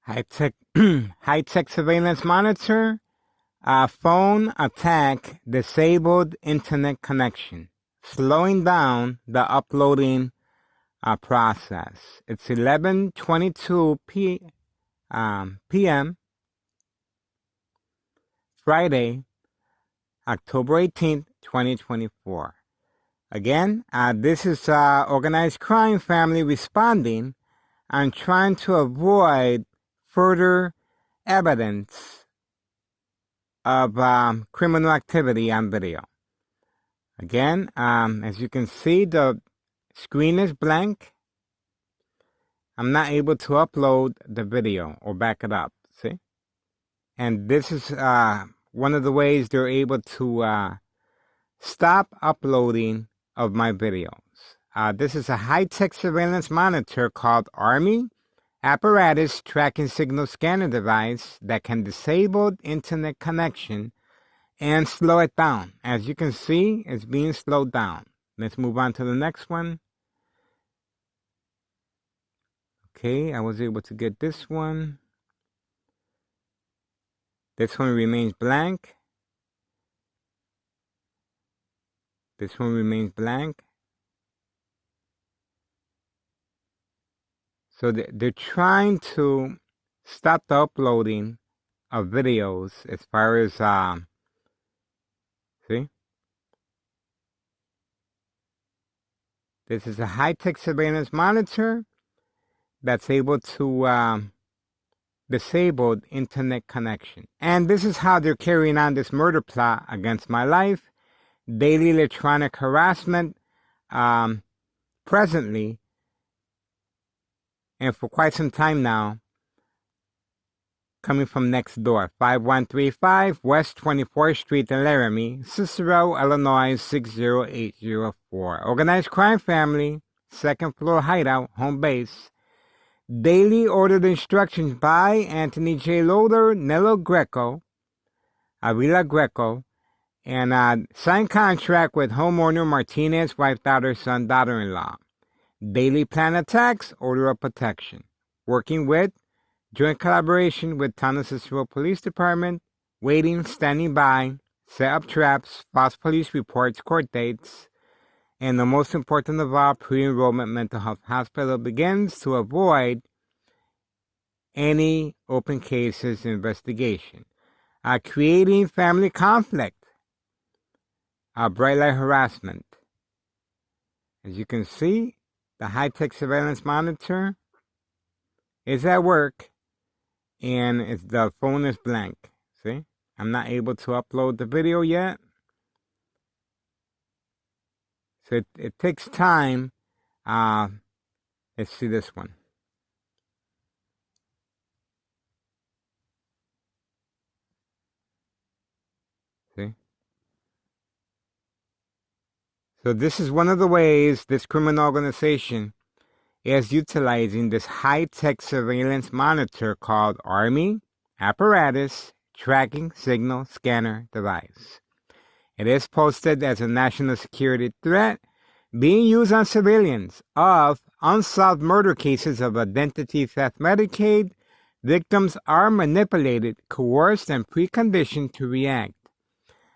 High-tech, high-tech surveillance monitor. Phone attack disabled internet connection, slowing down the uploading process. It's 11:22 p.m. Friday, October 18th, 2024. Again, this is organized crime family responding and trying to avoid further evidence of criminal activity on video. Again, as you can see, the screen is blank. I'm not able to upload the video or back it up, see? And this is one of the ways they're able to stop uploading of my videos. This is a high-tech surveillance monitor called Army Apparatus Tracking Signal Scanner device that can disable internet connection and slow it down. As you can see, it's being slowed down. Let's move on to the next one. Okay, I was able to get this one. This one remains blank. This one remains blank. So they're trying to stop the uploading of videos as far as, see? This is a high-tech surveillance monitor that's able to disable internet connection. And this is how they're carrying on this murder plot against my life. Daily electronic harassment, presently, and for quite some time now, coming from next door, 5135 West 24th Street in Laramie, Cicero, Illinois 60804. Organized crime family, second floor hideout, home base. Daily ordered instructions by Anthony J. Loader, Nello Greco, Avila Greco, and signed contract with homeowner Martinez, wife, daughter, son, daughter-in-law. Daily plan attacks, order of protection. Working with, joint collaboration with Town of Cicero Police Department, waiting, standing by, set up traps, false police reports, court dates, and the most important of all, pre-enrollment mental health hospital begins to avoid any open cases investigation. Creating family conflict, bright light harassment. As you can see, the high-tech surveillance monitor is at work, and the phone is blank. See? I'm not able to upload the video yet. So it takes time. Let's see this one. See? So this is one of the ways this criminal organization is utilizing this high-tech surveillance monitor called Army Apparatus Tracking Signal Scanner device. It is posted as a national security threat being used on civilians of unsolved murder cases of identity theft Medicaid. Victims are manipulated, coerced, and preconditioned to react.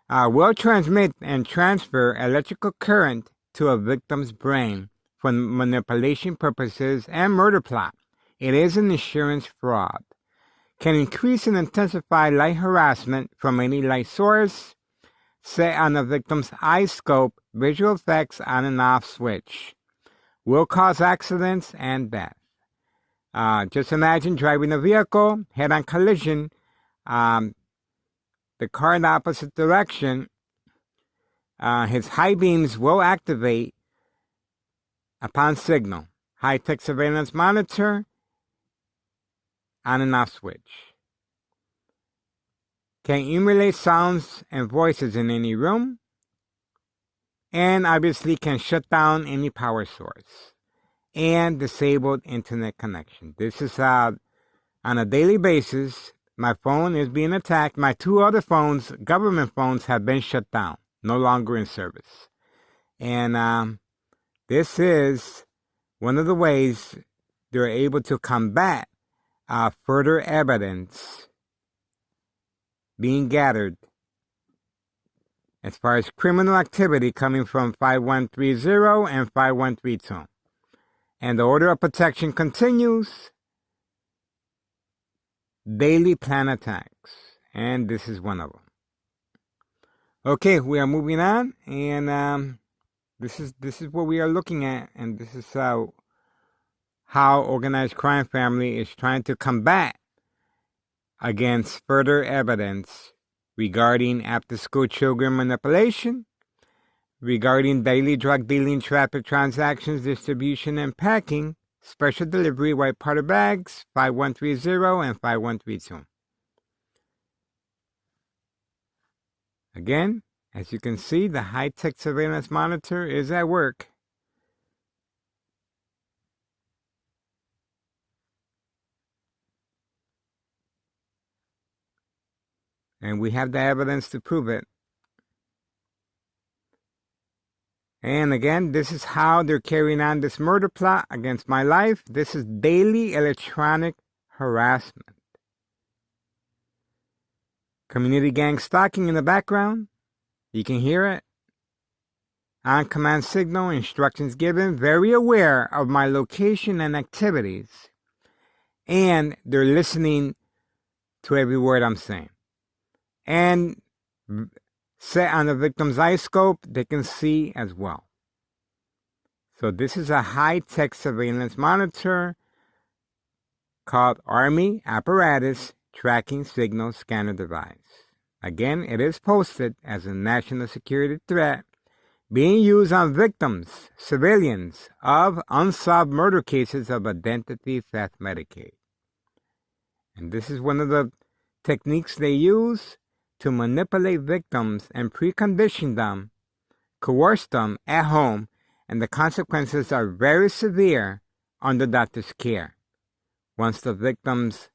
Will transmit and transfer electrical current to a victim's brain for manipulation purposes and murder plot. It is an insurance fraud. Can increase and intensify light harassment from any light source. Set on the victim's eye scope, visual effects on and off switch. Will cause accidents and death. Just imagine driving a vehicle, head-on collision, the car in the opposite direction, his high beams will activate upon signal. High-tech surveillance monitor, on and off switch. Can emulate sounds and voices in any room. And obviously can shut down any power source. And disabled internet connection. This is on a daily basis. My phone is being attacked. My two other phones, government phones, have been shut down. No longer in service. And this is one of the ways they're able to combat further evidence being gathered as far as criminal activity coming from 5130 and 5132. And the order of protection continues. Daily plan attacks. And this is one of them. Okay, we are moving on. And this is what we are looking at. And this is how organized crime family is trying to combat against further evidence regarding after-school children manipulation, regarding daily drug dealing, traffic transactions, distribution, and packing, special delivery, white powder bags, 5130 and 5132. Again, as you can see, the high-tech surveillance monitor is at work. And we have the evidence to prove it. And again, this is how they're carrying on this murder plot against my life. This is daily electronic harassment. Community gang stalking in the background. You can hear it. On-command signal, instructions given. Very aware of my location and activities. And they're listening to every word I'm saying. And set on the victim's eye scope, they can see as well. So this is a high-tech surveillance monitor called Army Apparatus Tracking Signal Scanner Device. Again, it is posted as a national security threat being used on victims, civilians, of unsolved murder cases of identity theft Medicaid. And this is one of the techniques they use to manipulate victims and precondition them, coerce them at home, and the consequences are very severe under doctor's care. Once the victims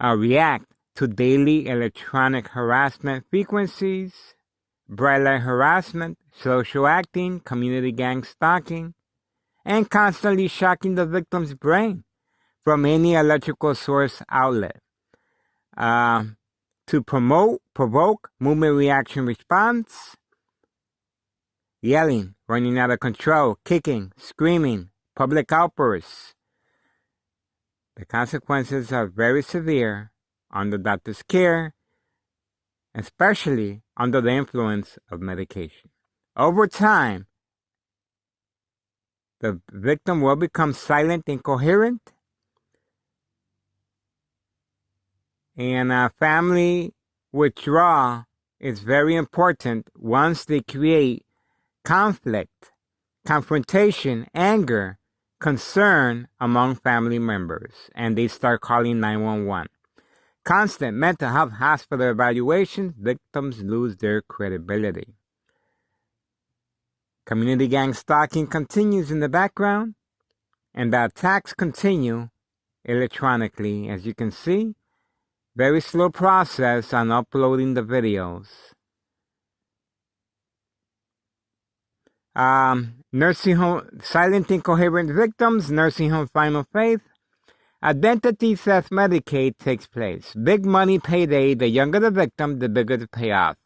react to daily electronic harassment frequencies, bright light harassment, social acting, community gang stalking, and constantly shocking the victim's brain from any electrical source outlet to provoke movement reaction response, yelling, running out of control, kicking, screaming, public outbursts. The consequences are very severe under doctor's care, especially under the influence of medication. Over time, the victim will become silent, incoherent, and family withdrawal is very important once they create conflict, confrontation, anger, concern among family members, and they start calling 911. Constant mental health hospital evaluations, victims lose their credibility. Community gang stalking continues in the background, and the attacks continue electronically. As you can see, very slow process on uploading the videos. Nursing home, silent incoherent victims, nursing home final faith. Identity theft Medicaid takes place. Big money payday, the younger the victim, the bigger the payoff.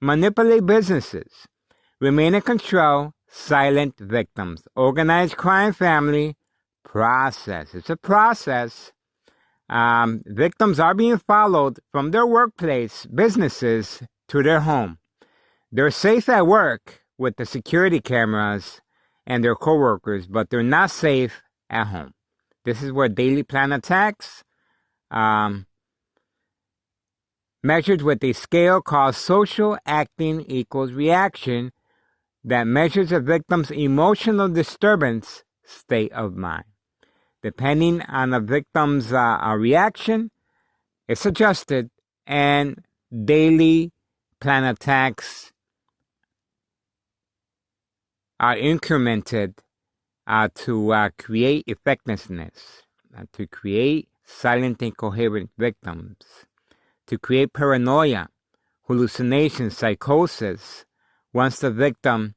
Manipulate businesses. Remain in control, silent victims. Organized crime family, process. It's a process. Victims are being followed from their workplace, businesses, to their home. They're safe at work with the security cameras and their coworkers, but they're not safe at home. This is where daily plan attacks, measured with a scale called social acting equals reaction, that measures a victim's emotional disturbance state of mind. Depending on the victim's reaction, it's adjusted, and daily plan attacks are incremented to create effectiveness, to create silent incoherent victims, to create paranoia, hallucinations, psychosis, once the victim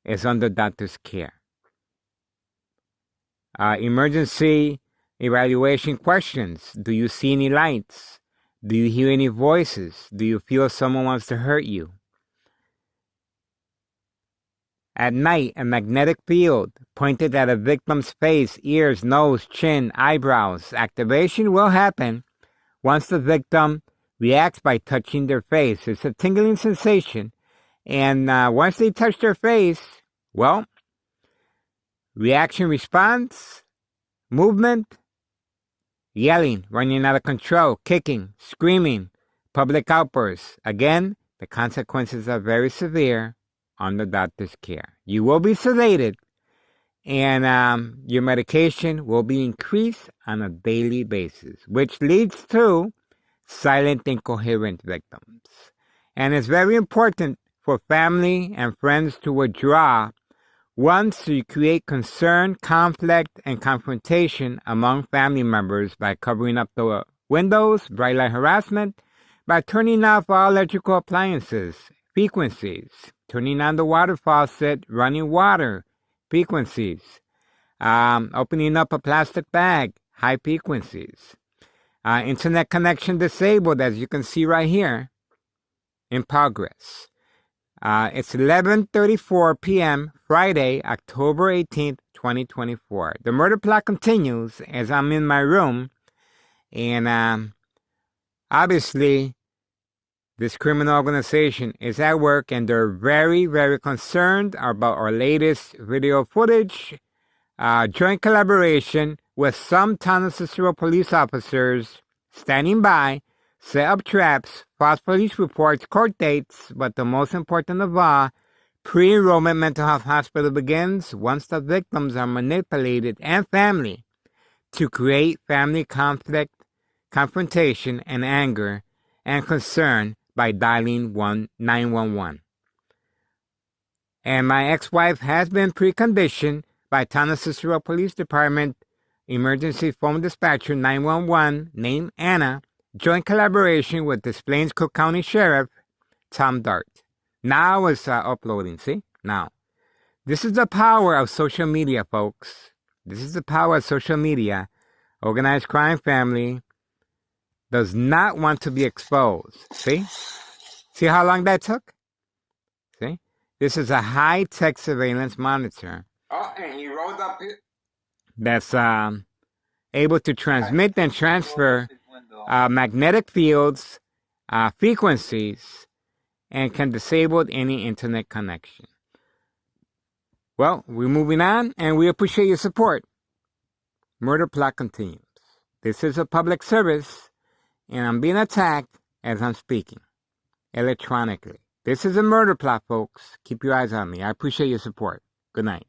is under doctor's care. Emergency evaluation questions. Do you see any lights? Do you hear any voices? Do you feel someone wants to hurt you? At night, a magnetic field pointed at a victim's face, ears, nose, chin, eyebrows. Activation will happen once the victim reacts by touching their face. It's a tingling sensation. And once they touch their face, well, reaction response, movement, yelling, running out of control, kicking, screaming, public outbursts. Again, the consequences are very severe under doctor's care. You will be sedated, and your medication will be increased on a daily basis, which leads to silent, incoherent victims. And it's very important for family and friends to withdraw once you create concern, conflict, and confrontation among family members by covering up the windows, bright light harassment, by turning off all electrical appliances, frequencies, turning on the water faucet, running water, frequencies, opening up a plastic bag, high frequencies, internet connection disabled, as you can see right here, in progress. It's 11:34 p.m. Friday, October 18th, 2024. The murder plot continues as I'm in my room, and obviously this criminal organization is at work, and they're very, very concerned about our latest video footage, joint collaboration with some Town of Cicero police officers standing by, set up traps, false police reports, court dates, but the most important of all, pre-enrollment mental health hospital begins once the victims are manipulated and family to create family conflict, confrontation, and anger and concern by dialing 911. And my ex-wife has been preconditioned by Town of Cicero Police Department emergency phone dispatcher 911 named Anna, joint collaboration with Des Plaines Cook County Sheriff Tom Dart. Now it's uploading, see? Now, this is the power of social media, folks. This is the power of social media. Organized crime family does not want to be exposed. See? See how long that took? See? This is a high-tech surveillance monitor. Oh, and he rolled up it. That's able to transmit and transfer magnetic fields, frequencies, and can disable any internet connection. Well, we're moving on, and we appreciate your support. Murder plot continues. This is a public service, and I'm being attacked as I'm speaking, electronically. This is a murder plot, folks. Keep your eyes on me. I appreciate your support. Good night.